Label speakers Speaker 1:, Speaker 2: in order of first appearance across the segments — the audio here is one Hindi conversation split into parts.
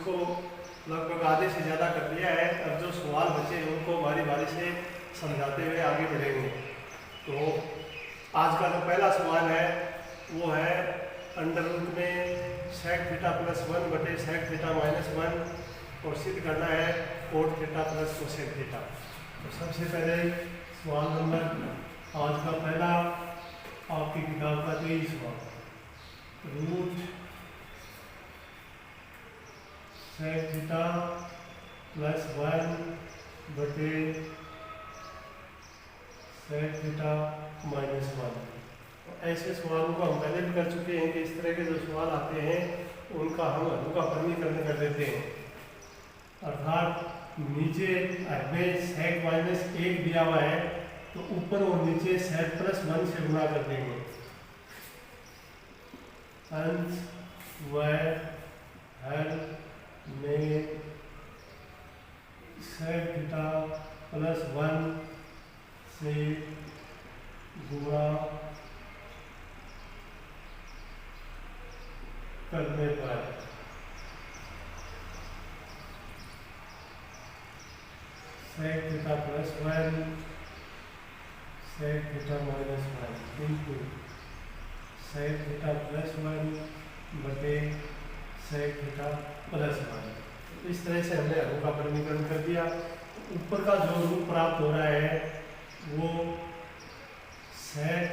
Speaker 1: इसको लगभग आधे से ज़्यादा कर दिया है। अब जो सवाल बचे हैं उनको बारी बारी से समझाते हुए आगे बढ़ेंगे। तो आज का जो पहला सवाल है वो है अंडर रूट में सेक थीटा प्लस 1 बटे सेक थीटा माइनस 1 और सिद्ध करना है cot theta plus cosec theta. तो सबसे पहले सवाल नंबर आज का पहला आपकी किताब का 23 सवाल, रूट सेक थीटा प्लस 1 बटे सेक थीटा माइनस 1। ऐसे सवालों को हम पहले भी कर चुके हैं कि इस तरह के जो सवाल आते हैं उनका हम हल का वर्गीकरण कर देते हैं। अर्थात नीचे में सेक माइनस 1 दिया हुआ है तो ऊपर और नीचे सेक प्लस 1 से गुणा कर देंगे। अंश व हल में सेक थीटा प्लस 1 से गुणा करने पर sec theta plus 1 sec theta minus 1 into sec theta plus 1 बटे सेक थीटा प्लस 1। इस तरह से हमने हल का वर्गीकरण कर दिया। ऊपर का जो रूप प्राप्त हो रहा है वो सेक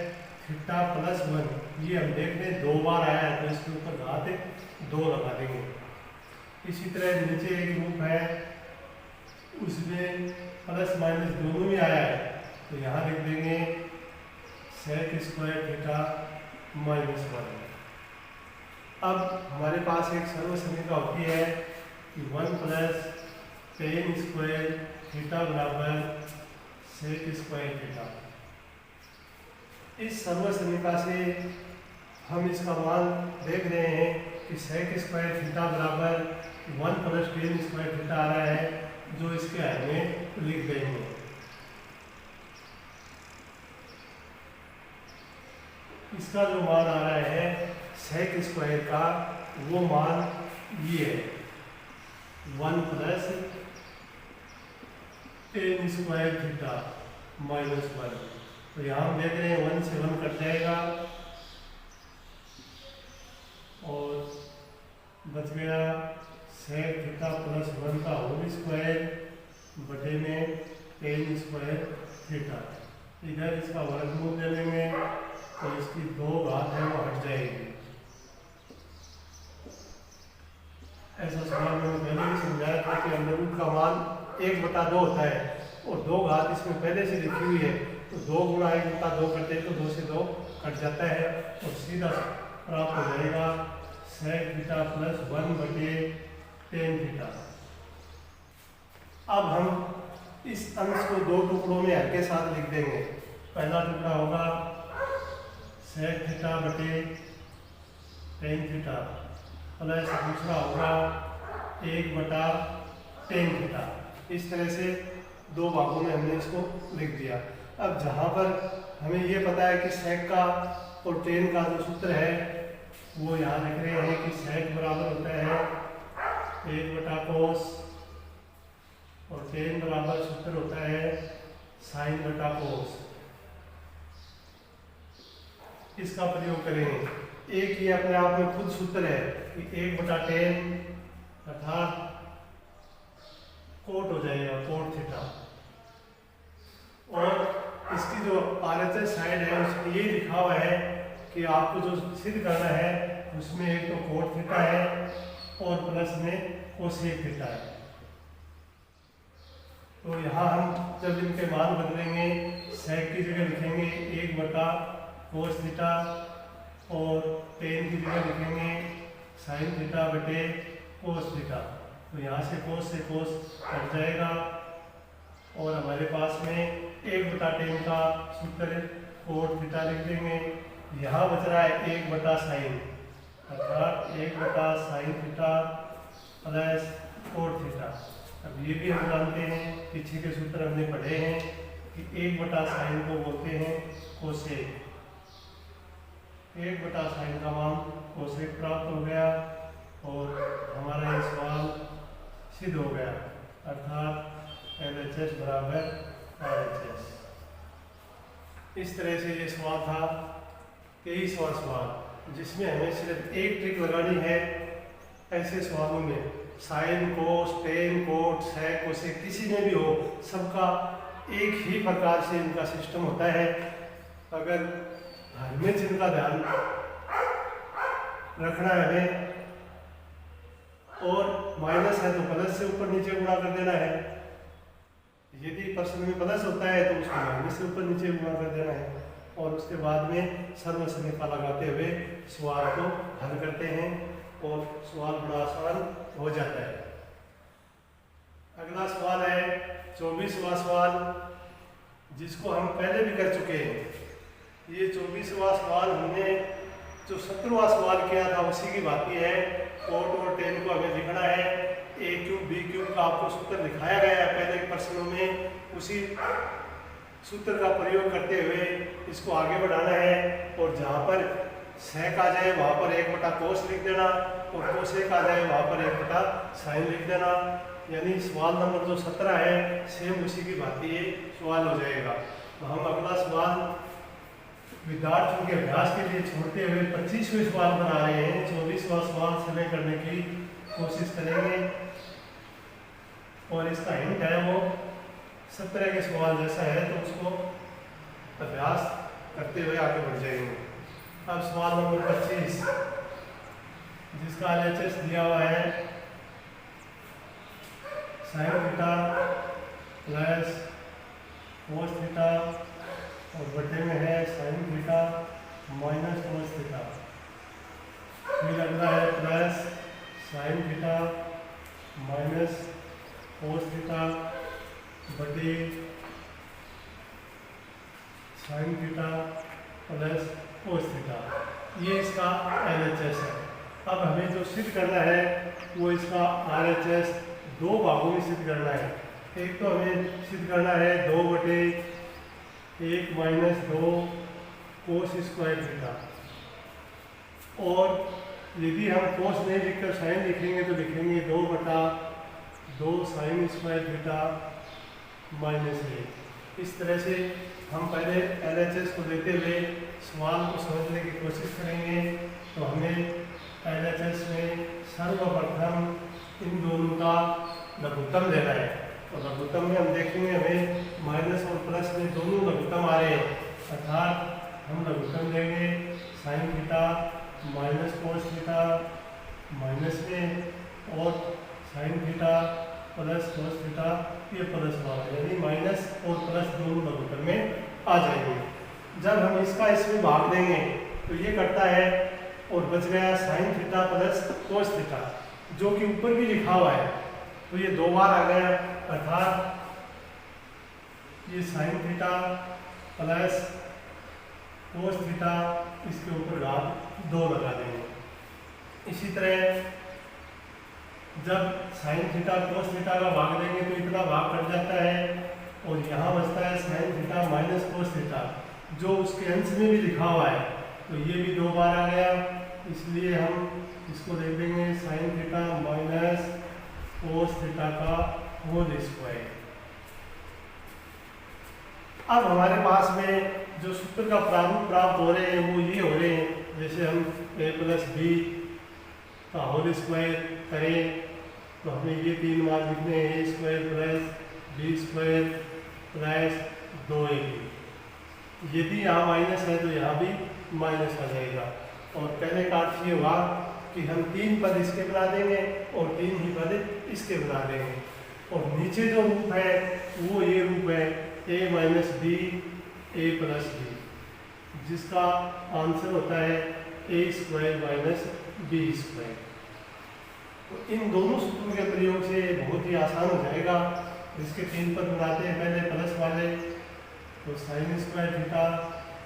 Speaker 1: थीटा प्लस 1, ये हम देख रहे हैं 2 बार आया है तो इसके ऊपर घात 2 लगा देंगे। इसी तरह नीचे एक रूप है उसमें प्लस माइनस दोनों में आया है तो यहाँ लिख देंगे सेक स्क्वायर थीटा माइनस 1। अब हमारे पास एक सर्वसमीकरण होती है कि 1 प्लस टेन स्क्वायर थीटा बराबर सेक स्क्वायर थीटा। इस सर्वसमीकरण से हम इसका मान देख रहे हैं कि सेक स्क्वायर थीटा बराबर 1 प्लस टेन स्क्वायर थीटा आ रहा है जो इसके हल में लिख देंगे। इसका जो मान आ रहा है सेक स्क्वायर का वो मान ये है 1 plus tan square theta minus 1। तो यहाँ हम देख रहे हैं 1 से 1 कट जाएगा और बच गया सेक थीटा प्लस 1 का होल स्क्वायर बटे में टेन स्क्वायर थीटा। इधर इसका वर्गमूल ले लेंगे तो इसकी 2 घात है वो हट जाएगी। ऐसा सवाल मैंने पहले ही समझाया था कि अंडर रूट का मान 1/2 होता है और 2 घात इसमें पहले से लिखी हुई है तो 2 गुणा 1/2 करते हैं तो 2 से 2 कट जाता है और सीधा प्राप्त हो जाएगा सेक थीटा प्लस 1 बटे टेन थीटा। अब हम इस अंश को 2 टुकड़ों में हल के साथ लिख देंगे। पहला टुकड़ा होगा सेक थीटा बटे टेन थीटा प्लस दूसरा होगा 1/10 थीटा। इस तरह से 2 भागों में हमने इसको लिख दिया। अब जहाँ पर हमें ये पता है कि सेक का और टेन का जो सूत्र है वो यहाँ लिख रहे हैं कि सेक बराबर होता है 1/cos और टेन बराबर सूत्र होता है sin/cos। इसका प्रयोग करेंगे। एक ही अपने आप में खुद सूत्र है कि 1/10 अर्थात कोट हो जाएगा कोट थीटा और इसकी जो RHS साइड है उसमें ये लिखा हुआ है कि आपको जो सिद्ध करना है उसमें एक तो कोट थीटा है और प्लस में कोसेक थीटा है। तो यहाँ हम जब इनके मान बदलेंगे सेक की जगह लिखेंगे 1/cos थीटा और टेन की जगह लिखेंगे sin थीटा बटे कोस थीटा। तो यहाँ से कोस कट जाएगा और हमारे पास में 1/10 का सूत्र कोट थीटा लिख देंगे। यहाँ बच रहा है 1/sin अर्थात 1/sin theta plus cot theta. अब ये भी हम जानते हैं पीछे के सूत्र हमने पढ़े हैं कि 1/sin को बोलते हैं कोसेक। 1/sin का मान कोसेक प्राप्त हो गया और हमारा ये सवाल सिद्ध हो गया, अर्थात LHS बराबर RHS। इस तरह से ये सवाल था 23वां सवाल, जिसमें हमें सिर्फ एक ट्रिक लगानी है। ऐसे सवालों में साइन, कोस, टेन, कोट, सेक, कोसेक किसी में भी हो, सबका एक ही प्रकार से इनका सिस्टम होता है। अगर हर में इनका ध्यान रखना है हमें, और माइनस है तो प्लस से ऊपर नीचे गुणा कर देना है। यदि प्रश्न में प्लस होता है तो उसको माइनस से ऊपर नीचे गुणा कर देना है, और उसके बाद में सर्वसम्मति लगाते हुए सवाल को हल करते हैं और सवाल बड़ा आसान हो जाता है। अगला सवाल है 24वां सवाल, जिसको हम पहले भी कर चुके हैं। ये 24वां सवाल हमने जो 17वां सवाल किया था उसी की बात है। कोट और टेन को हमें लिखना है। ए क्यूब बी क्यूब का आपको सूत्र दिखाया गया है पहले प्रश्नों में। उसी सूत्र का प्रयोग करते हुए इसको आगे बढ़ाना है, और जहाँ पर सेक आ जाए वहाँ पर 1 कोस लिख देना, और कोसेक आ जाए वहाँ पर 1 साइन लिख देना। यानी सवाल नंबर जो 17 है सेम उसी की बात ये सवाल हो जाएगा। तो हम अगला सवाल विद्यार्थियों के अभ्यास के लिए छोड़ते हुए 25वें सवाल बना रहे हैं। 24वां सवाल समय करने की कोशिश करेंगे, और इसका हिंट है वो 17 के सवाल जैसा है, तो उसको अभ्यास करते हुए आगे बढ़ जाएंगे। अब सवाल नंबर 25, जिसका LHS दिया हुआ है sine theta plus cos theta, और बटे में है sine theta minus cos theta. फिर अगला है plus sine theta minus cos theta बटे sine theta plus cos theta. ये इसका LHS है। अब हमें जो सिद्ध करना है वो इसका RHS 2 भागों में सिद्ध करना है। एक तो हमें सिद्ध करना है 2/1 माइनस 2 कोस स्क्वायर थीटा, और यदि हम कोस नहीं लिखकर साइन लिखेंगे तो लिखेंगे 2/2 साइन स्क्वायर थीटा माइनस 1। इस तरह से हम पहले LHS को देते हुए सवाल को समझने की कोशिश करेंगे। तो हमें LHS में सर्वप्रथम इन दोनों का लघुत्तम लेना है। तो लघुत्तम में हम देखेंगे हमें माइनस और प्लस में दोनों लघुत्तम आ रहे हैं, अर्थात हम लघुत्तम लेंगे sign theta minus cos theta minus में, और sign theta plus cos theta ये प्लस वाला, यानी माइनस और प्लस दोनों लघुत्तम में आ जाएंगे। जब हम इसका इसमें भाग देंगे तो ये कटता है, और बच गया sign theta plus cos theta, जो कि ऊपर भी लिखा हुआ है। तो ये 2 बार आ गया, अर्थात ये sign theta plus cos theta, इसके ऊपर घात 2 लगा देंगे। इसी तरह जब साइन थीटा कोस थीटा का भाग देंगे तो इतना भाग कट जाता है, और यहाँ बचता है sine theta minus cos theta, जो उसके अंश में भी लिखा हुआ है। तो ये भी 2 बार आ गया, इसलिए हम इसको लिख देंगे sign theta minus cos theta का होल स्क्वायर। अब हमारे पास में जो सूत्र का प्रारूप प्राप्त हो रहे हैं वो ये हो रहे हैं, जैसे हम a प्लस बी का होल स्क्वायर करें तो हमें ये 3 बार लिखने हैं, a square plus B square plus 2ab। यदि यहाँ माइनस है तो यहाँ भी माइनस आ जाएगा, और पहले का अर्थ ये हुआ कि हम 3 पद इसके बना देंगे और 3 ही पद इसके बना देंगे, और नीचे जो रूप है वो ये रूप है a minus B a plus B, जिसका आंसर होता है a square minus B square. तो इन दोनों सूत्रों के प्रयोग से बहुत ही आसान हो जाएगा। इसके 3 पद बनाते हैं पहले प्लस वाले, तो sine square theta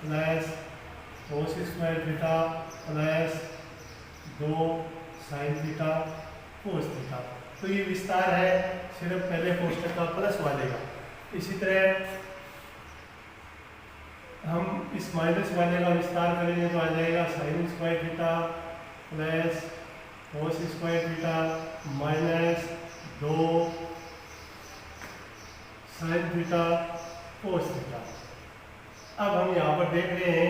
Speaker 1: plus cos square theta plus 2 sine theta cos theta. तो ये विस्तार है सिर्फ पहले कोष्ठक का प्लस वाले का। इसी तरह हम इस माइनस वाले का विस्तार करेंगे तो आ जाएगा sine square theta plus cos square theta minus 2 sine theta cos theta. अब हम यहाँ पर देख रहे हैं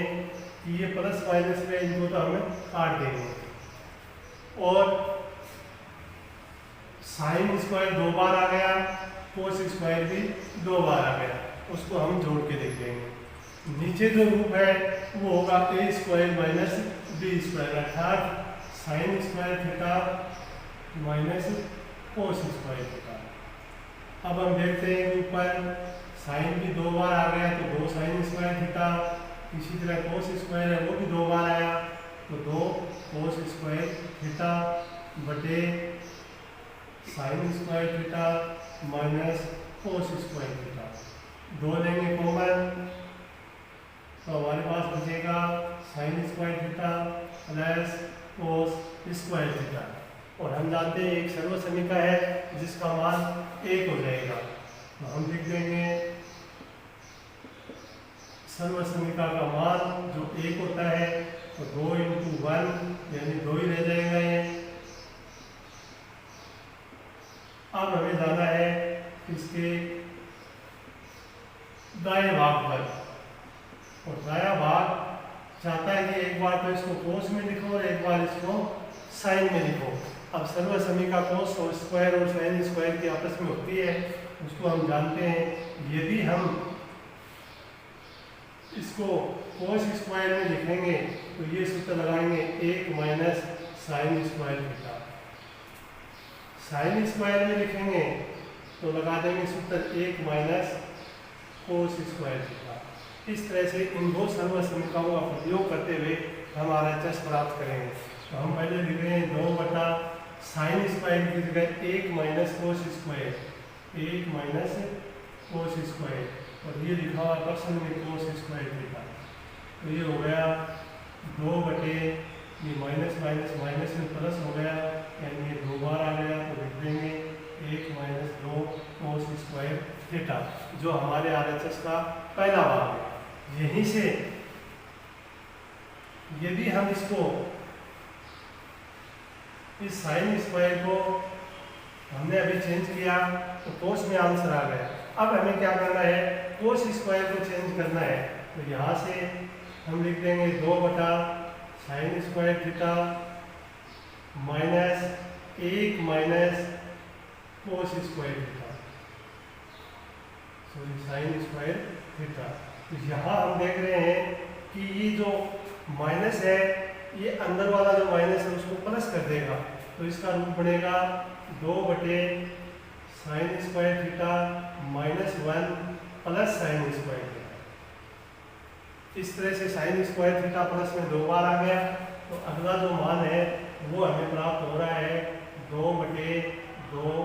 Speaker 1: कि ये प्लस माइनस में इनको तो हमें काट देंगे और साइन स्क्वायर 2 बार आ गया, कोस स्क्वायर भी 2 बार आ गया, उसको हम जोड़ के देख देंगे। नीचे जो रूप है वो होगा ए स्क्वायर माइनस बी स्क्वायर अर्थात sine square theta minus cos square theta. अब हम देखते हैं कि ऊपर साइन भी 2 बार आ गया तो 2 साइन स्क्वायर थीटा, इसी तरह कोस स्क्वायर है वो भी 2 बार आया तो 2 कोस स्क्वायर थीटा बटे sine square theta minus cos square theta. 2 लेंगे कॉमन तो हमारे पास बचेगा sine square theta plus cos square theta. और हम जानते हैं एक सर्वसमीका है जिसका मान 1 हो जाएगा, तो हम लिख देंगे सर्वसमीका का मान जो 1 होता है तो 2 × 1 यानी 2 ही रह जाएगा ये। अब हमें जाना है इसके दाएं भाग पर, और दायां भाग चाहता है कि एक बार तो इसको कोस में लिखो और एक बार इसको साइन में लिखो। अब सर्वसमीका कोस स्क्वायर और साइन स्क्वायर की आपस में होती है, उसको हम जानते हैं। यदि हम इसको कोस स्क्वायर में लिखेंगे तो ये सूत्र लगाएंगे 1 minus sine square theta. Sine square में लिखेंगे तो लगा देंगे सूत्र 1 माइनस कोस स्क्वायर थीटा। इस तरह से इन दो सर्वसमीकाओं का प्रयोग करते हुए हम RHS प्राप्त करेंगे। तो हम पहले लिख रहे हैं 2 बटा साइन स्क्वायर की जगह 1 minus cos square, 1 minus cos square, और ये लिखा हुआ पर्सन में कोस स्क्वायर थीटा। तो ये हो गया 2 बटे ये माइनस माइनस माइनस में प्लस हो गया यानी ये 2 बार आ गया, तो लिख देंगे 1 माइनस 2 कोस स्क्वायर थीटा जो हमारे RHS का पहला भाग है। यहीं से यदि हम इसको इस साइन स्क्वायर को हमने अभी चेंज किया तो कोस में आंसर आ गया। अब हमें क्या करना है, कोस स्क्वायर को चेंज करना है। तो यहाँ से हम लिख देंगे 2 बटा sine square theta minus 1 minus cos square theta, sorry sine square theta. तो यहाँ हम देख रहे हैं कि ये जो माइनस है ये अंदर वाला जो माइनस है उसको प्लस कर देगा, तो इसका रूप बनेगा 2 बटे sine square theta minus 1 plus sine square theta. इस तरह से साइन स्क्वायर थीटा प्लस में 2 बार आ गया, तो अगला जो मान है वो हमें प्राप्त हो रहा है 2 बटे 2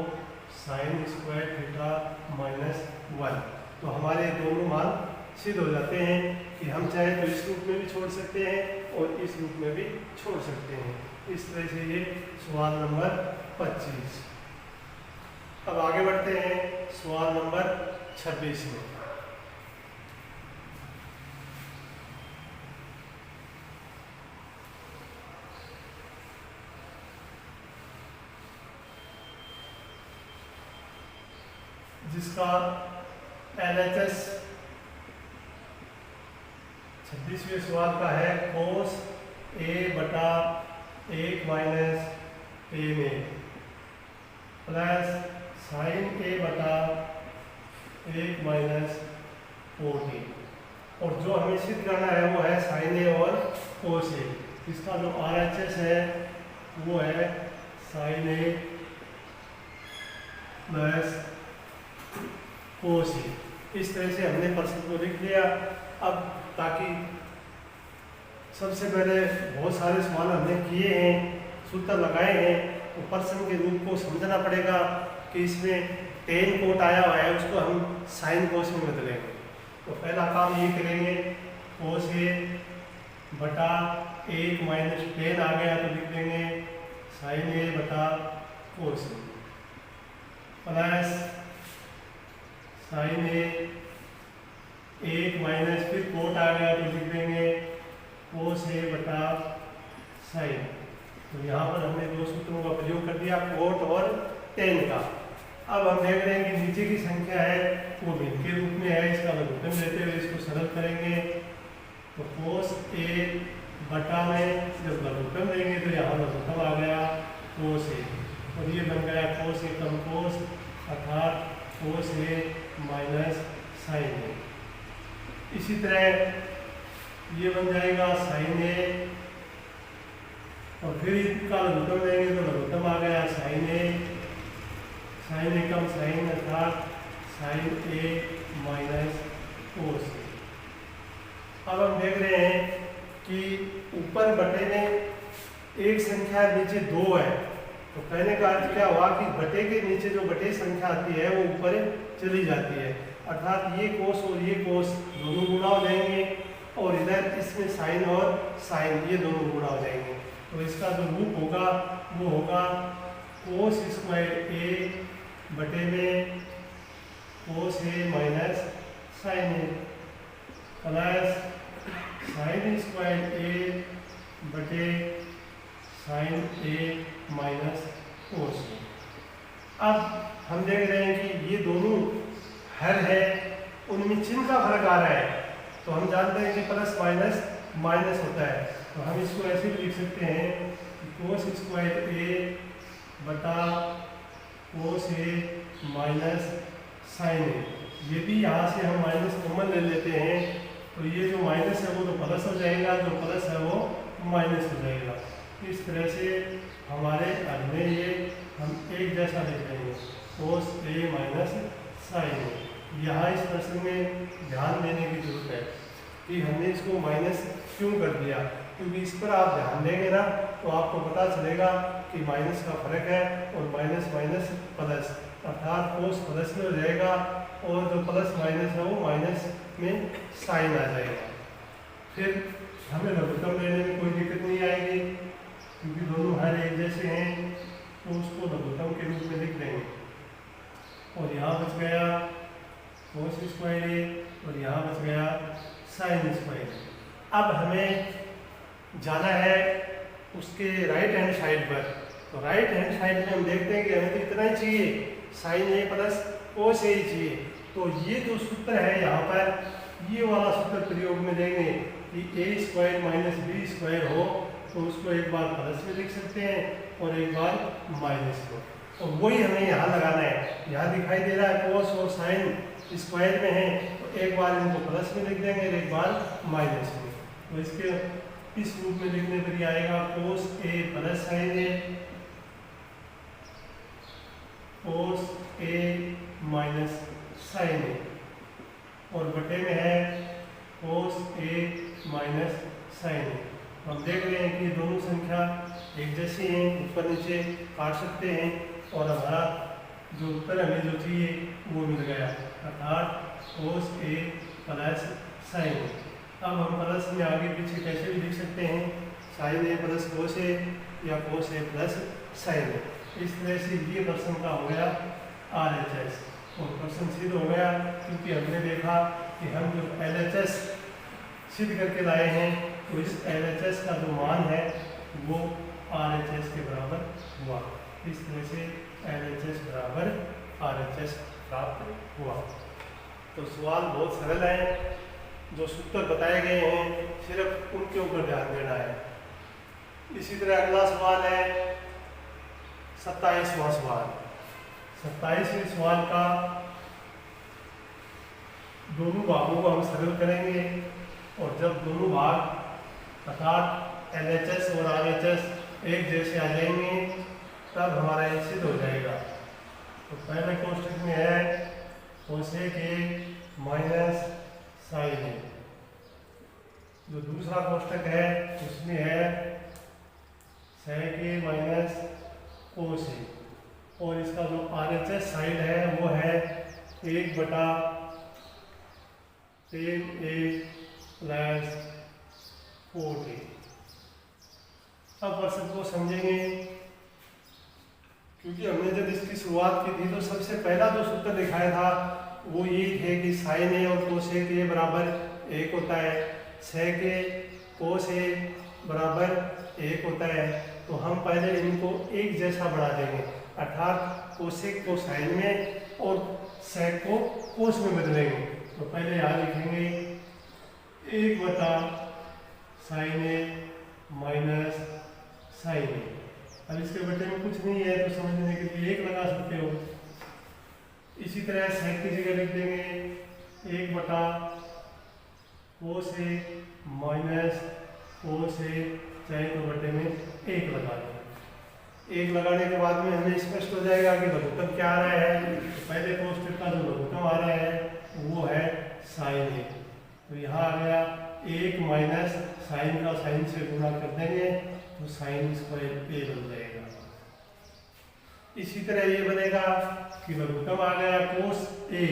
Speaker 1: साइन स्क्वायर थीटा माइनस 1। तो हमारे दोनों मान सिद्ध हो जाते हैं कि हम चाहे तो इस रूप में भी छोड़ सकते हैं और इस रूप में भी छोड़ सकते हैं। इस तरह से ये सवाल नंबर 25। अब आगे बढ़ते हैं सवाल नंबर 26 में। जिसका LHS 26वें सवाल का है कोस a बटा 1 माइनस a में प्लस साइन a बटा 1 माइनस कोट a, और जो हमें सिद्ध करना है वो है साइन a और कोस a। इसका जो RHS है वो है sine a plus cos a। इस तरह से हमने प्रश्न को लिख लिया। अब ताकि सबसे पहले बहुत सारे सवाल हमने किए हैं, सूत्र लगाए हैं, तो प्रश्न के रूप को समझना पड़ेगा कि इसमें टेन कोट आया हुआ है उसको हम साइन कोस में बदलेंगे। तो पहला काम ये करेंगे, कोस ए बटा 1 माइनस टेन आ गया तो लिख देंगे साइन ए बटा कोस ए प्लस साइन ए 1 माइनस फिर कोट आ गया तो लिख देंगे कोस ए बटा साइन। तो यहाँ पर हमने दो सूत्रों का प्रयोग कर दिया, कोट और टेन का। अब हम देख रहे हैं कि नीचे की संख्या है वो भिन्न के रूप में है, इसका लघुत्तम लेते हुए इसको सरल करेंगे। तो कोस ए बटा में जब लघुत्तम लेंगे तो यहाँ लघुत्तम आ गया कोस ए, और ये बन गया कोस ए कम कोस, अर्थात कोस ए माइनस साइन ए। इसी तरह ये बन जाएगा साइन ए, और फिर इसका लघुत्तम लेंगे तो लघुत्तम आ गया साइन ए कम साइन, अर्थात साइन ए माइनस कोस ए। अब हम देख रहे हैं कि ऊपर बटे में एक संख्या नीचे दो है, तो कहने का अर्थ क्या हुआ कि बटे के नीचे जो बटे संख्या आती है वो ऊपर चली जाती है, अर्थात ये कोस और ये कोस दोनों गुणा हो जाएंगे, और इधर इसमें साइन और साइन ये दोनों गुणा हो जाएंगे। तो इसका जो रूप होगा वो होगा कोस स्क्वायर ए बटे में कोस ए माइनस साइन ए, प्लस साइन स्क्वायर ए बटे साइन ए माइनस कोस ए। अब हम देख रहे हैं कि ये दोनों हर है, उनमें चिन्ह का फर्क आ रहा है, तो हम जानते हैं कि प्लस माइनस माइनस होता है, तो हम इसको ऐसे भी लिख सकते हैं कि कोस स्क्वायर ए बटा कोस ए माइनस साइन ए। यदि यहाँ से हम माइनस कॉमन ले लेते हैं तो ये जो माइनस है वो तो प्लस हो जाएगा, जो प्लस है वो माइनस हो जाएगा। इस तरह से हमारे हल में ये हम एक जैसा लिख लेंगे, कोस ए माइनस साइन ए। यहाँ इस प्रश्न में ध्यान देने की जरूरत है कि हमने इसको माइनस क्यों कर दिया, क्योंकि इस पर आप ध्यान देंगे ना तो आपको पता चलेगा कि माइनस का फर्क है, और माइनस माइनस प्लस, अर्थात कोस प्लस में हो जाएगा और जो प्लस माइनस है वो माइनस में साइन आ जाएगा। फिर हमें लघुत्तम लेने में कोई दिक्कत नहीं आएगी, क्योंकि दोनों हर एक जैसे हैं, तो उसको लघुत्तम के रूप में लिख देंगे। और यहाँ बच गया कोस स्क्वायर ए, और यहाँ बच गया साइन स्क्वायर। अब हमें जाना है उसके राइट हैंड साइड पर, तो राइट हैंड साइड में हम देखते हैं कि हमें तो इतना ही चाहिए, साइन ए प्लस कोस ए चाहिए। तो ये जो सूत्र है यहाँ पर, ये वाला सूत्र प्रयोग में लेंगे कि ए स्क्वायर माइनस बी स्क्वायर हो, तो उसको एक बार प्लस में लिख सकते हैं और एक बार माइनस में, तो वही हमें यहाँ लगाना है। यहाँ दिखाई दे रहा है कोस और साइन स्क्वायर में है, तो एक बार इनको प्लस में लिख देंगे और एक बार माइनस में। तो इसके इस रूप में लिखने पर ये आएगा कोस ए प्लस साइन ए, कोस ए माइनस साइन ए, और बटे में है कोस ए माइनस साइन ए। हम देख रहे हैं कि दोनों संख्या एक जैसी हैं, ऊपर नीचे काट सकते हैं, और हमारा जो उत्तर हमें जो चाहिए वो मिल गया, अर्थात कोस ए प्लस साइन ए। अब हम प्लस में आगे पीछे कैसे भी लिख सकते हैं, साइन ए प्लस कोस ए या कोस ए प्लस साइन ए। इस तरह से ये प्रश्न का हो गया RHS, और प्रश्न सिद्ध हो गया क्योंकि हमने देखा कि हम जो LHS सिद्ध करके लाए हैं, तो इस LHS का जो मान है वो RHS के बराबर हुआ। इस तरह से LHS बराबर RHS प्राप्त हुआ। तो सवाल बहुत सरल है, जो सूत्र बताए गए हैं सिर्फ उनके ऊपर ध्यान देना है। इसी तरह अगला सवाल है 27वां सवाल। 27वें सवाल का दोनों भागों को हम सरल करेंगे, और जब दोनों भाग अर्थात LHS और RHS एक जैसे आ जाएंगे तब हमारा ये सिद्ध हो जाएगा। तो पहले कोष्ठक में है कोसेक ए माइनस साइन ए, जो दूसरा कोष्ठक है उसमें है सेक ए माइनस कोस ए, और इसका जो RHS साइड है वो है 1/10A प्लस 4A। अब प्रश्न को समझेंगे, क्योंकि हमने जब इसकी शुरुआत की थी तो सबसे पहला जो सूत्र दिखाया था वो ये है कि साइन ए और कोसेक ए बराबर 1 होता है, सेक ए कोस ए बराबर 1 होता है। तो हम पहले इनको एक जैसा बना देंगे, अर्थात कोसेक को साइन में और सेक को कोस में बदलेंगे। तो पहले यहाँ लिखेंगे 1/sin A माइनस साइन ए। अब इसके बटे में कुछ नहीं है तो समझने के लिए 1 लगा सकते हो। इसी तरह सेक की जगह लिख देंगे 1/cos A minus cos A, चाहे तो बटे में 1 लगा देंगे। 1 लगाने के बाद में हमें स्पष्ट हो जाएगा कि लघुत्तम क्या आ रहा है। तो पहले cos थीटा जो लघुत्तम आ रहा है वो है साइन ए। तो यहाँ आ गया 1 माइनस साइन का साइन से गुणा कर देंगे तो साइन स्क्वायर ए बन जाएगा। इसी तरह ये बनेगा कि लघुत्तम आ गया कोस ए,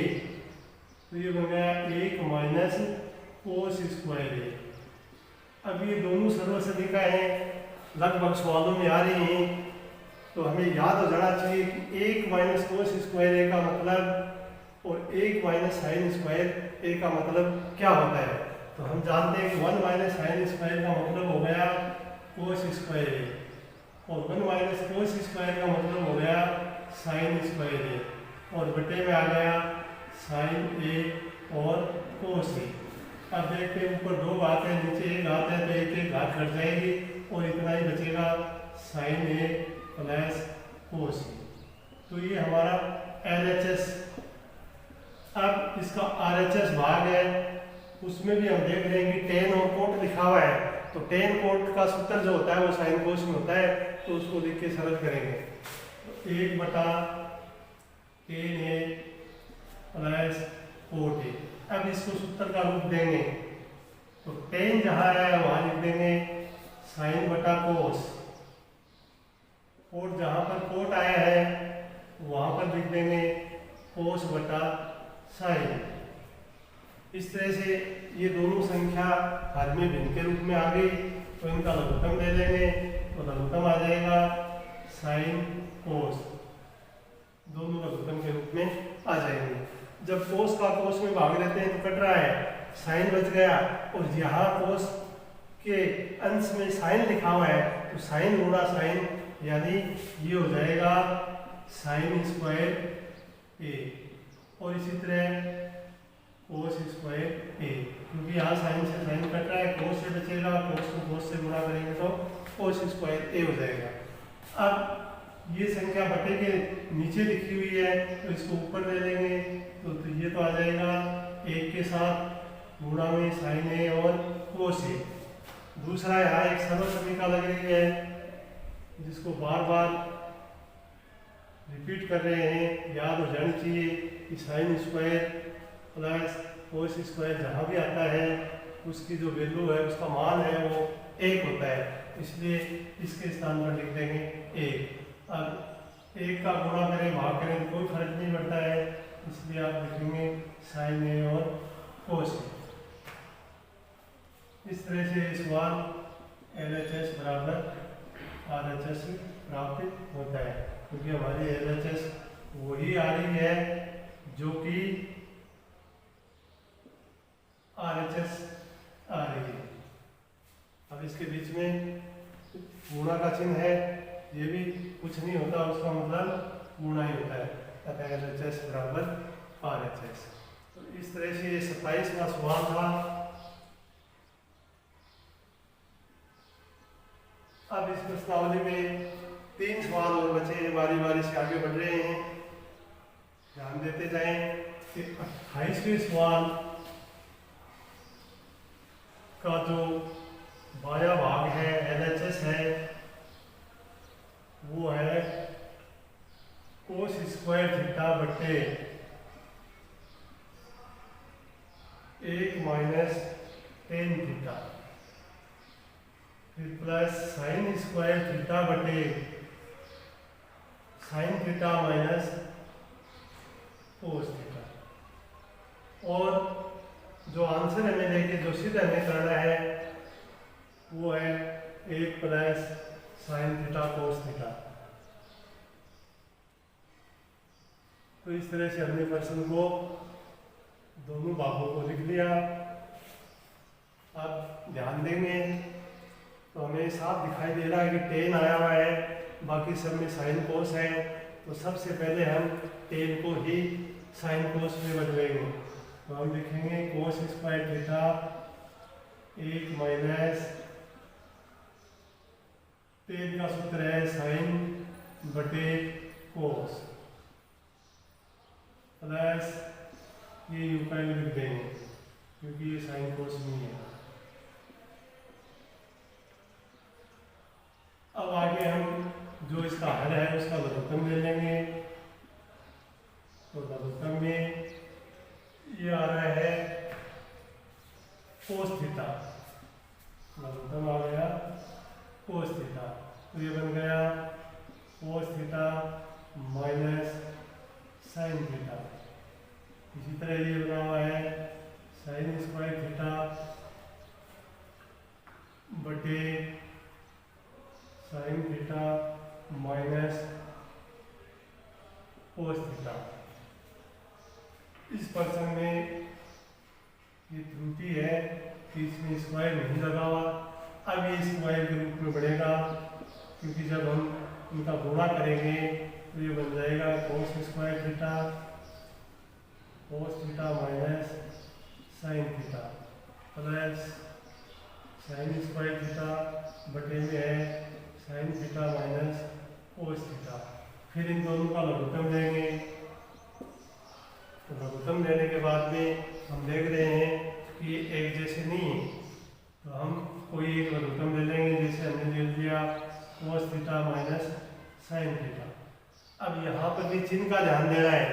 Speaker 1: तो ये बन गया 1 माइनस कोस स्क्वायर ए। अब ये दोनों सर्वसधिका हैं, लगभग सवालों में आ रही हैं, तो हमें याद हो जाना चाहिए कि 1 माइनस कोस स्क्वायर ए का मतलब और 1 माइनस साइन स्क्वायर ए का मतलब क्या होता है। तो हम जानते हैं कि 1 माइनस साइन स्क्वायर का मतलब हो गया कोस स्क्वायर ए और 1 माइनस कोस स्क्वायर का मतलब हो गया साइन स्क्वायर ए और बटे में आ गया साइन ए और कोस ए। अब देखते हैं ऊपर 2 घात है, नीचे 1 घात है, तो एक घात घट जाएगी और इतना ही बचेगा साइन ए प्लस कोस ए। तो ये हमारा LHS। अब इसका RHS भाग है, उसमें भी हम देख रहे हैं कि टेन और कोट लिखा हुआ है। तो टेन कोट का सूत्र जो होता है वो साइन कोस में होता है, तो उसको लिख के सरल करेंगे। तो 1/tan A plus cot A. अब इसको सूत्र का रूप देंगे तो टेन जहाँ है वहाँ लिख देंगे साइन बटा कोस, और जहाँ पर कोट आया है वहाँ पर लिख देंगे कोस बटा साइन। इस तरह से ये दोनों संख्या हर में भिन्न के रूप में आ गई, तो इनका लघुत्तम ले लेंगे तो लघुत्तम आ जाएगा साइन कोस, दोनों लघुत्तम के रूप में आ जाएंगे। जब कोस का कोस में भाग लेते हैं तो कट रहा है, साइन बच गया और यहाँ कोस के अंश में साइन लिखा हुआ है, तो साइन गुणा साइन यानी ये हो जाएगा साइन स्क्वायर ए, और इसी तरह कोस स्क्वायर ए, क्योंकि यहाँ साइन से साइन कट रहा है, कोस से बचेगा, कोस को कोस से गुणा करेंगे तो कोस स्क्वायर ए हो जाएगा। अब ये संख्या बटे के नीचे लिखी हुई है तो इसको ऊपर ले लेंगे तो ये तो आ जाएगा 1 के साथ गुणा में साइन ए और कोस ए। दूसरा यहाँ एक सर्वसधिका लग रही है जिसको बार बार रिपीट कर रहे हैं, याद हो जानी चाहिए कि sine square plus cos square जहाँ भी आता है उसकी जो वैल्यू है, उसका मान है वो 1 होता है, इसलिए इसके स्थान पर लिख देंगे 1। अब 1 का गुणा करें भाग करें कोई फर्क नहीं पड़ता है, इसलिए आप लिखेंगे साइन ए और कोस ए। इस तरह से सवाल LHS बराबर RHS प्राप्त होता है, क्योंकि हमारी LHS वही आ रही है जो कि RHS आ रही है। अब इसके बीच में गुणा का चिन्ह है, ये भी कुछ नहीं होता, उसका मतलब गुणा ही होता है, अतः LHS बराबर RHS। तो इस तरह से ये 27वां सवाल था। अब इस प्रश्नावली में 3 सवाल और बचे हैं, बारी बारी से आगे बढ़ रहे हैं, ध्यान देते जाएं कि 28वें सवाल का जो बाया भाग है LHS है वो है कोस स्क्वायर थीटा बटे 1 माइनस टेन थीटा, फिर प्लस साइन स्क्वायर थीटा बटे sine theta minus cos theta, और जो आंसर हमें लेके जो सिद्ध हमें करना है वो है 1 plus sine theta cos theta. तो इस तरह से हमने प्रश्न को दोनों भागों को लिख लिया। अब ध्यान देंगे तो हमें साफ दिखाई दे रहा है कि टेन आया हुआ है, बाकी सब में साइन कोस है। तो सबसे पहले हम टेन को ही साइन कोस में बदलेंगे। तो हम लिखेंगे cos square theta 1 minus ten का सूत्र है साइन बटे कोस प्लस ये यू का लिख देंगे क्योंकि ये साइन कोस नहीं है। अब आगे हम जो इसका हल है उसका लघुत्तम ले लेंगे। तो लघुत्तम में ये आ रहा है कोस थीटा, लघुत्तम आ गया कोस थीटा। तो ये बन गया cos theta minus sine theta. इसी तरह ये बना हुआ है साइन स्क्वायर थीटा बटे sine theta minus cos theta. इस पर्सन में ये त्रुटि है कि इसमें स्क्वायर नहीं लगा हुआ। अब ये स्क्वायर के रूप में बढ़ेगा क्योंकि जब हम इनका गुणा करेंगे तो ये बन जाएगा cos square theta minus sign theta plus sine square theta बटे में है sine theta minus cos theta. फिर इन दोनों का लघुत्तम लेंगे। तो लघुत्तम लेने के बाद में हम देख रहे हैं कि ये एक जैसे नहीं है, तो हम कोई एक लघुत्तम ले लेंगे। जैसे हमने ले लिया cos theta minus sine theta. अब यहाँ पर भी चिन्ह का ध्यान देना है।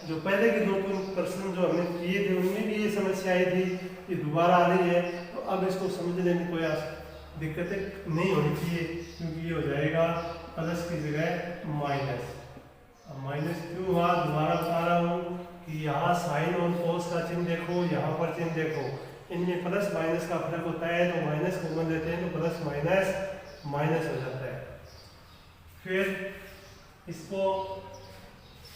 Speaker 1: जो पहले के 2-3 प्रश्न जो हमने किए थे उनमें भी ये समस्या आई थी, ये दोबारा आ रही है। तो अब इसको समझने में कोई दिक्कतें नहीं होनी चाहिए क्योंकि ये हो जाएगा प्लस की जगह माइनस। अब माइनस क्यों हुआ दोबारा बता रहा हूँ कि यहाँ साइन और कोस का चिन्ह देखो, यहाँ पर चिन्ह देखो, इनमें प्लस माइनस का फर्क होता है। तो माइनस कॉमन लेते हैं तो प्लस माइनस माइनस हो जाता है। फिर इसको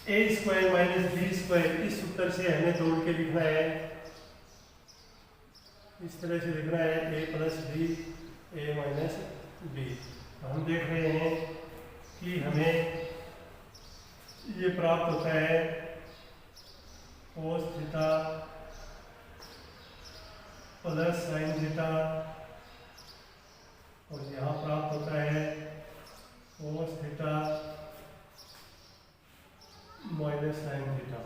Speaker 1: ए स्क्वायर माइनस बी स्क्वायर इस सूत्र से हमें जोड़ के लिखना है। इस तरह से लिखना है ए प्लस बी ए माइनस बी। तो हम देख रहे हैं कि हमें ये प्राप्त होता है cos theta plus sine theta और यहाँ प्राप्त होता है cos theta minus sine theta,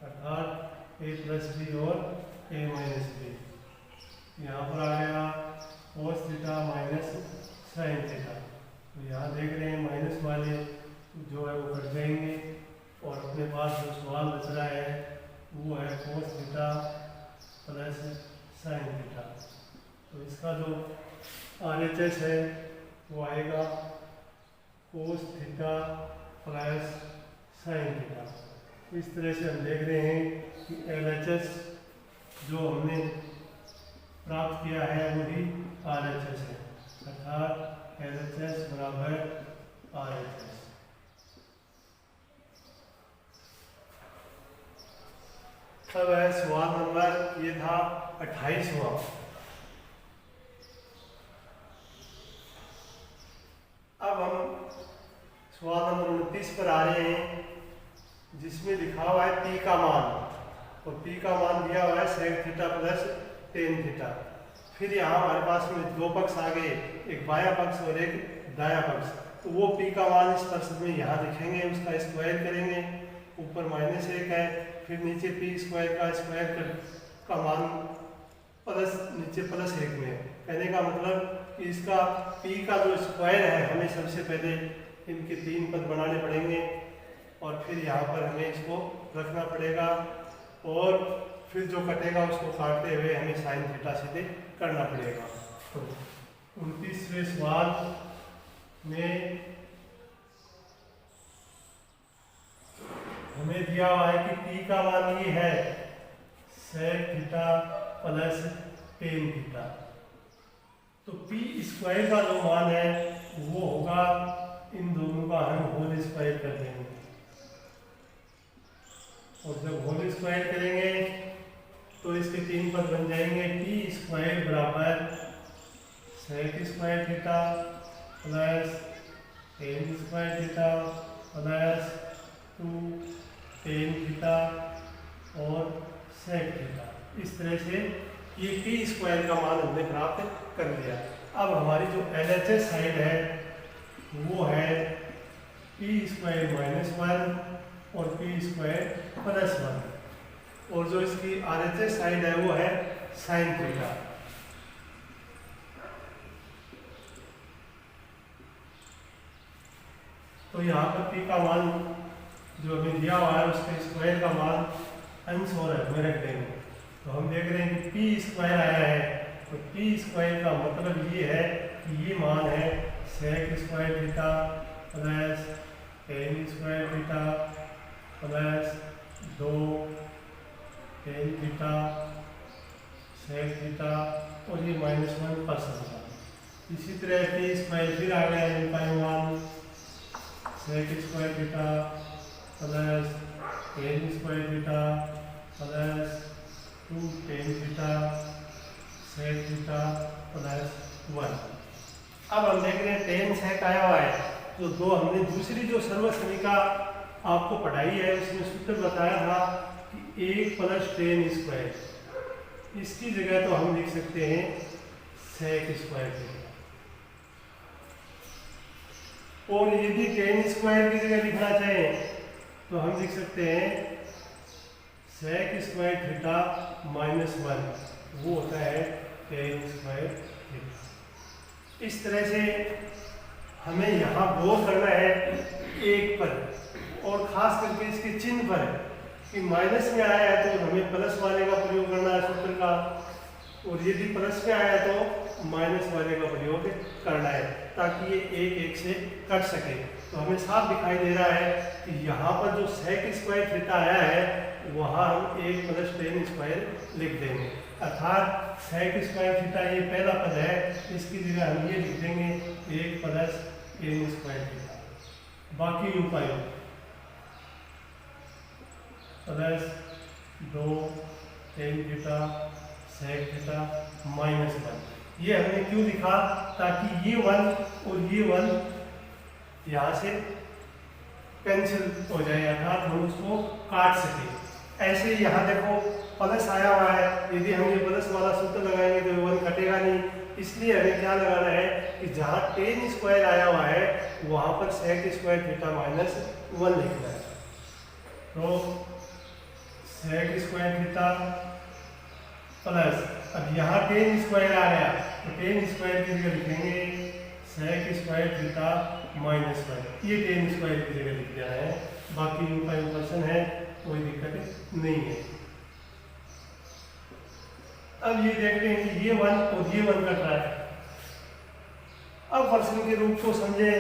Speaker 1: अर्थात ए प्लस बी और ए माइनस बी। यहाँ पर आ गया cos theta minus sine theta. तो यहाँ देख रहे हैं माइनस वाले जो है वो कट जाएंगे और अपने पास जो सवाल बच रहा है वो है cos theta plus sine theta. तो इसका जो RHS है वो आएगा cos theta plus sine theta. इस तरह से हम देख रहे हैं कि LHS जो हमने प्राप्त किया है वही RHS है, अर्थात LHS बराबर RHS। अब है सवाल नंबर ये था 28वां। अब हम सवाल नंबर 29 पर आ रहे हैं जिसमें लिखा हुआ है पी का मान। और पी का मान दिया हुआ है sec theta plus tan theta. फिर यहाँ हमारे पास में 2 पक्ष आ गए, एक बायां पक्ष और एक दायां पक्ष। तो वो पी का मान इस प्रश्न में यहाँ लिखेंगे, उसका स्क्वायर करेंगे। ऊपर -1 है, फिर नीचे पी स्क्वायर का स्क्वायर का मान प्लस नीचे +1 में है। कहने का मतलब कि इसका पी का जो स्क्वायर है हमें सबसे पहले इनके 3 पद बनाने पड़ेंगे और फिर यहाँ पर हमें इसको रखना पड़ेगा और फिर जो कटेगा उसको काटते हुए हमें साइन थीटा सीधे करना पड़ेगा। तो 29वें सवाल में हमें दिया हुआ है कि पी का मान ये है sec theta plus tan theta. तो पी स्क्वायर का जो मान है वो होगा, इन दोनों का हम होल स्क्वायर कर देंगे और जब होल स्क्वायर करेंगे तो इसके 3 पद बन जाएंगे। टी स्क्वायर बराबर sec square theta plus tan square theta plus 2 tan theta और सेक थीटा। इस तरह से ये पी स्क्वायर का मान हमने प्राप्त कर लिया। अब हमारी जो LHS साइड है वो है पी स्क्वायर माइनस 1 और पी स्क्वायर प्लस 1, और जो इसकी RHS साइड है वो है साइन थीटा। तो यहाँ पर पी का मान जो हमें दिया हुआ है उसके स्क्वायर का मान अंश और में रख देंगे। तो हम देख रहे हैं कि पी स्क्वायर आया है, तो पी स्क्वायर का मतलब ये है कि ये मान है sec square theta plus tan square theta plus 2 tan theta sec theta और ये -1%। इसी तरह पी स्क्वायर फिर आ गया है इनका मान sec square theta plus tan square theta plus 2 tan theta sec theta plus 1। अब हम देख रहे हैं टेन सेक आया हुआ है, तो दो हमने दूसरी जो सर्वसमीका आपको पढ़ाई है उसमें सूत्र बताया था कि 1 प्लस टेन स्क्वायर, इसकी जगह तो हम लिख सकते हैं सेक स्क्वायर थीटा, और यदि टेन स्क्वायर की जगह लिखना चाहें तो हम लिख सकते हैं सेक स्क्वायर थीटा -1, वो होता है टेन स्क्वायर थीटा। इस तरह से हमें यहाँ गौर करना है एक पर, और ख़ास करके इसके चिन्ह पर कि माइनस में आया है तो हमें प्लस वाले का प्रयोग करना है सूत्र का, और यदि प्लस में आया है तो माइनस वाले का प्रयोग करना है, ताकि ये एक एक से कट सके। तो हमें साफ दिखाई दे रहा है कि यहाँ पर जो सेक स्क्वायर थीटा आया है वहाँ हम 1 प्लस टेन स्क्वायर लिख देंगे, अर्थात सेक स्क्वायर थीटा ये पहला पद है, इसकी जगह हम ये लिख देंगे 1 प्लस टेन स्क्वायर थीटा। बाकी उपाय plus 2 tan theta sec theta -1। ये हमने क्यों लिखा, ताकि ये 1 और ये 1 यहाँ से कैंसिल हो जाए, अर्थात हम उसको काट सके। ऐसे यहाँ देखो प्लस आया हुआ है, यदि हम ये प्लस वाला सूत्र लगाएंगे तो 1 कटेगा नहीं, इसलिए हमें क्या लगाना है कि जहाँ टेन स्क्वायर आया हुआ है वहाँ पर सेक स्क्वायर थीटा -1 लिखना है। तो सेक स्क्वायर थीटा प्लस, अब यहाँ टेन स्क्वायर आ गया तो टेन स्क्वायर की जगह लिखेंगे सेक स्क्वायर थीटा -1, ये टेन स्क्वायर की जगह लिख दिया है। बाकी उनका इम्प्रेशन है, कोई दिक्कत नहीं है। अब ये देखते हैं कि ये 1 और ये 1 कट रहा है। अब प्रश्न के रूप को समझे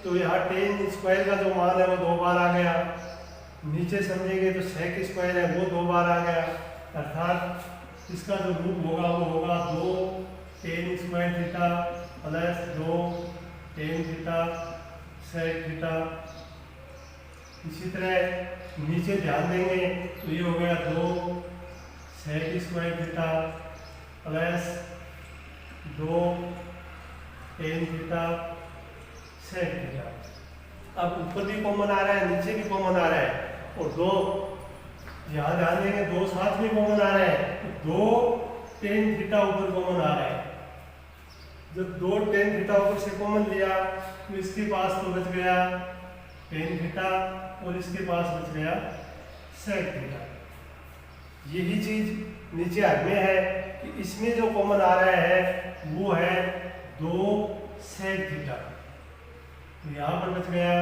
Speaker 1: तो यहाँ टेन स्क्वायर का जो मान है वो 2 बार आ गया, नीचे समझेंगे तो सेक स्क्वायर है वो 2 बार आ गया, अर्थात इसका जो रूप होगा वो होगा 2 tan square theta plus 2 tan theta sec theta. इसी तरह नीचे ध्यान देंगे तो ये हो गया 2 sec square theta plus 2 tan theta sec theta. अब ऊपर भी कॉमन आ रहा है, नीचे भी कॉमन आ रहा है, और 2 यहाँ ध्यान देंगे 2 साथ में कॉमन आ रहा है, तो 2 टेन थीटा ऊपर कॉमन आ रहा है। जब 2 टेन थीटा ऊपर से कॉमन लिया तो इसके पास तो बच गया टेन थीटा और इसके पास बच गया सेक थीटा। यही चीज नीचे हर में है कि इसमें जो कॉमन आ रहा है वो है 2 सेक थीटा, तो यहाँ पर बच गया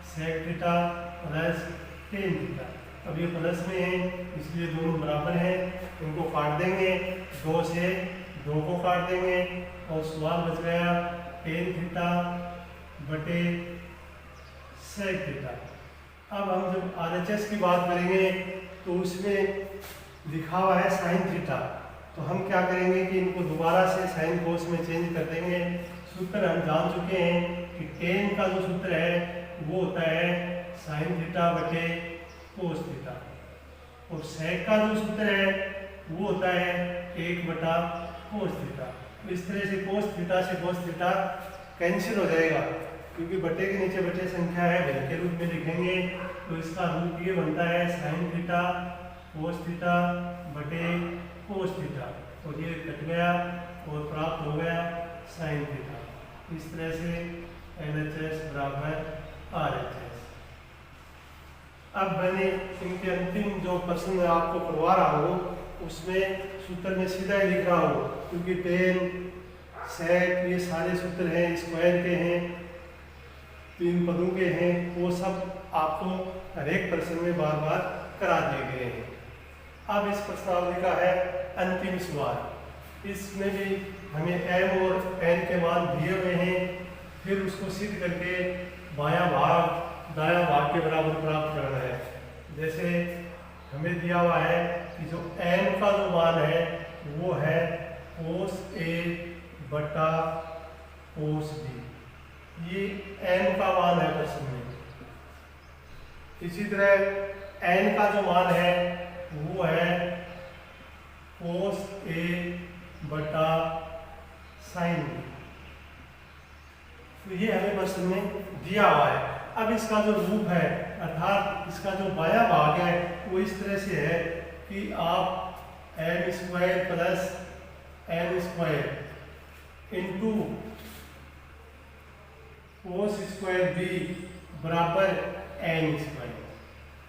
Speaker 1: sec theta plus tan theta. अब ये प्लस में है इसलिए दोनों बराबर हैं, इनको काट देंगे, 2 से 2 को काट देंगे और सवाल बच गया टेन थीटा बटे सेक थीटा। अब हम जब RHS की बात करेंगे तो उसमें लिखा हुआ है साइन थीटा, तो हम क्या करेंगे कि इनको दोबारा से साइन कोस में चेंज कर देंगे। सूत्र हम जान चुके हैं कि टेन का जो सूत्र है वो होता है साइन थीटा बटे कोस थीटा, और सेक का जो सूत्र है वो होता है 1 बटा कोस थीटा। तो इस तरह से कोस थीटा कैंसिल हो जाएगा, क्योंकि बटे के नीचे बटे संख्या है, भिन्न के रूप में लिखेंगे तो इसका रूप ये बनता है साइन थीटा कोस थीटा बटे कोस थीटा, और ये कट गया और प्राप्त हो गया साइन थीटा। इस तरह से LHS बराबर RHS। अब मैंने इनके अंतिम जो प्रश्न मैं आपको करवा रहा हूँ उसमें सूत्र में सीधा ही लिख रहा हूँ, क्योंकि टेन सेक ये सारे सूत्र हैं, स्क्वायर के हैं, तीन पदों के हैं, वो सब आपको हर एक प्रश्न में बार बार करा दिए गए हैं। अब इस प्रश्नावली का है अंतिम सवाल। इसमें भी हमें m और n के मान दिए हुए हैं, फिर उसको सिद्ध करके बायां भाग दायां भाग के बराबर प्राप्त करना है। जैसे हमें दिया हुआ है कि जो n का जो मान है वो है कोस A बटा कोस B, ये n का मान है प्रश्न में। इसी तरह n का जो मान है वो है कोस A बटा साइन B, तो ये हमें प्रश्न में दिया हुआ है। अब इसका जो रूप है अर्थात इसका जो बायां भाग है वो इस तरह से है कि आप m square plus n square into cos square b बराबर n स्क्वायर,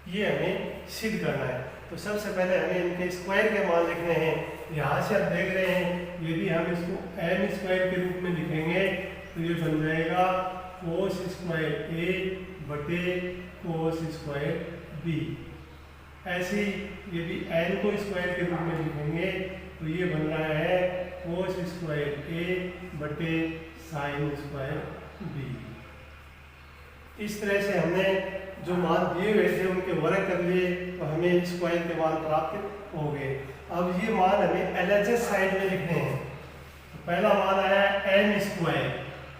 Speaker 1: ये हमें सिद्ध करना है। तो सबसे पहले हमें इनके स्क्वायर के मान लिखने हैं। यहाँ से आप देख रहे हैं यदि हम इसको m स्क्वायर के रूप में लिखेंगे तो ये बन जाएगा कोस स्क्वायर a बटे कोस स्क्वायर b। ऐसे ही यदि n को स्क्वायर के रूप में लिखेंगे तो ये बन रहा है कोस स्क्वायर a बटे साइन स्क्वायर b। इस तरह से हमने जो मान दिए हुए थे उनके वर्ग कर लिए तो हमें स्क्वायर के मान प्राप्त हो गए। अब ये मान हमें LHS साइड में लिखने हैं। तो पहला मान आया n स्क्वायर,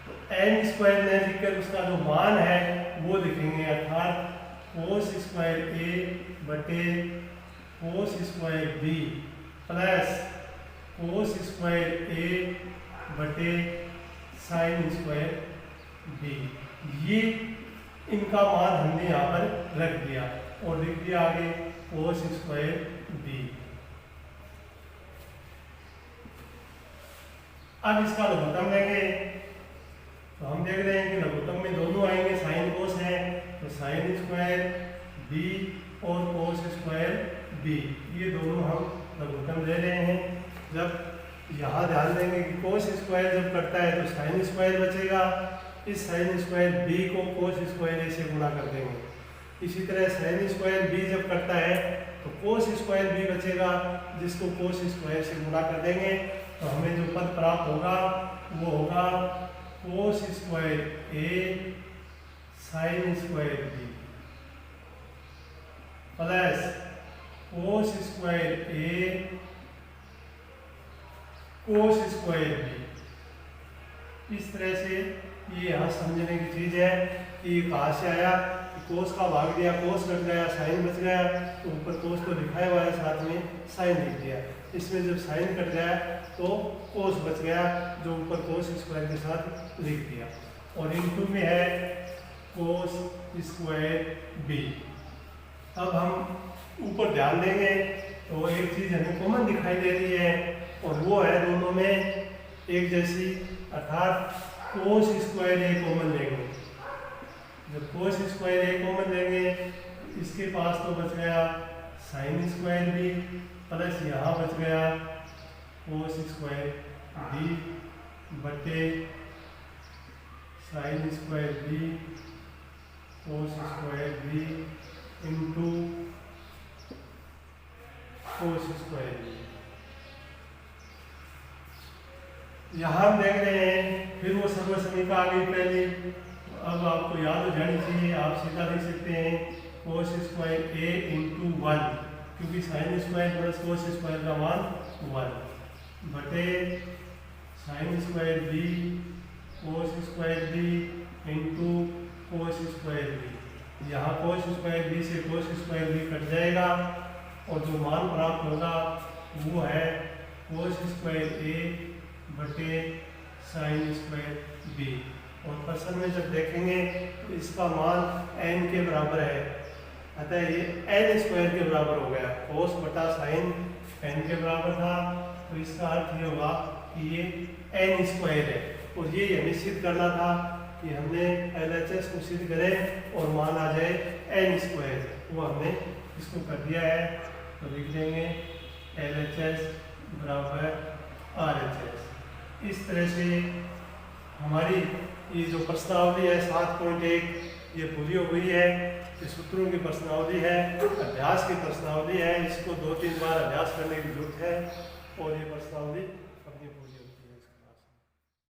Speaker 1: तो n स्क्वायर में लिखकर उसका जो मान है वो लिखेंगे, अर्थात कोस स्क्वायर a बटे cos square b plus cos square a बटे साइन स्क्वायर b। ये इनका मान हमने यहाँ पर रख दिया और लिख दिया आगे कोस स्क्वायर b। अब इसका लघुत्तम लेंगे तो हम देख रहे हैं कि लघुत्तम में दोनों आएंगे, साइन कोस है तो साइन स्क्वायर b और कोस स्क्वायर b, ये दोनों हम लघुत्तम ले रहे हैं। जब यहाँ ध्यान देंगे कि कोस स्क्वायर जब करता है तो साइन स्क्वायर बचेगा, इस साइन स्क्वायर b को कोस स्क्वायर a से गुणा कर देंगे। इसी तरह साइन स्क्वायर b जब करता है तो कोस स्क्वायर b बचेगा, जिसको कोस स्क्वायर से गुणा कर देंगे तो हमें जो पद प्राप्त होगा वो होगा cos square a sine square b plus cos square a cos square b। इस तरह से ये यहाँ समझने की चीज है कि कहाँ से आया कि कोस का भाग दिया, कोस कट गया, साइन बच गया, तो ऊपर कोस तो लिखा हुआ है साथ में साइन लिख दिया। इसमें जब साइन कट गया तो कोस बच गया जो ऊपर कोस स्क्वायर के साथ लिख दिया, और इनटू में है कोस स्क्वायर b। अब हम ऊपर ध्यान देंगे तो एक चीज हमें कॉमन दिखाई दे रही है और वो है दोनों में एक जैसी, अर्थात कोस स्क्वायर a कॉमन लेंगे। जब कोस स्क्वायर a कॉमन लेंगे इसके पास तो बच गया साइन स्क्वायर b प्लस यहाँ बच गया कोस स्क्वायर b बटे sine square b cos square b into cos square b। यहाँ हम देख रहे हैं फिर वो सर्व समीकरण आ गई पहले, अब आपको याद हो जानी चाहिए, आप सीधा लिख सकते हैं कोस स्क्वायर a इंटू 1, क्योंकि sine square plus cos square का मान 1 बटे sine square b cos square b into cos square b। यहाँ कोस स्क्वायर b से कोस स्क्वायर b कट जाएगा और जो मान प्राप्त होगा वो है कोस स्क्वायर a बटे साइन स्क्वायर बी। और प्रश्न में जब देखेंगे तो इसका मान n के बराबर है, अतः ये n स्क्वायर के बराबर हो गया। कोस बटा साइन n के बराबर था, तो इसका अर्थ ये होगा कि ये n स्क्वायर है। और ये हमें सिद्ध करना था कि हमने LHS को सिद्ध करें और मान आ जाए n स्क्वायर, वो हमने इसको कर दिया है। तो लिख देंगे LHS बराबर RHS। इस तरह से हमारी ये जो प्रश्नावली है 7.1 ये पूरी हो गई है। ये सूत्रों की प्रश्नावली है, अभ्यास की प्रश्नावली है, इसको 2-3 बार अभ्यास करने की जरूरत है और ये प्रश्नावली अपनी पूरी